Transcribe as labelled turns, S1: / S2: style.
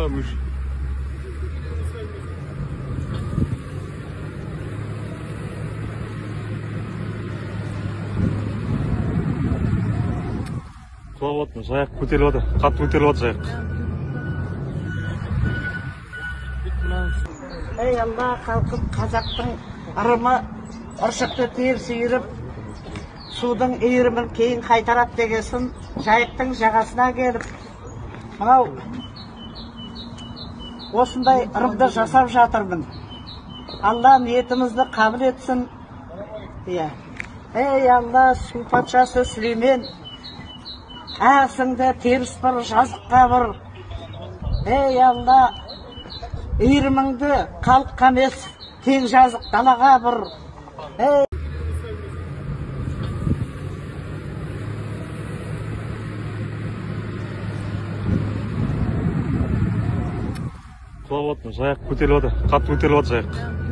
S1: Müş. Құлап отмыз, аяқ көтеріп отыр, қатты көтеріп отыр аяқ.
S2: Ey Allah, халқым қазақтың ырымы ұршықты теріс үйіріп, судың иірімін кейін қайтарат дегесін жайықтың жағасына келіп, мынау осындай ырымды жасап жатырмын. Алла ниетімізді қабыл етсін. Ей Алла, су патшасы Сүлеймен, әсіңді теріс бір жазыққа бір. Ей Алла, иіріміңді қалыққа емес, кең жазық далаға бір.
S1: Құлап отмыз, аяқ көтеріп отыр, қатты көтеріп отыр аяқ.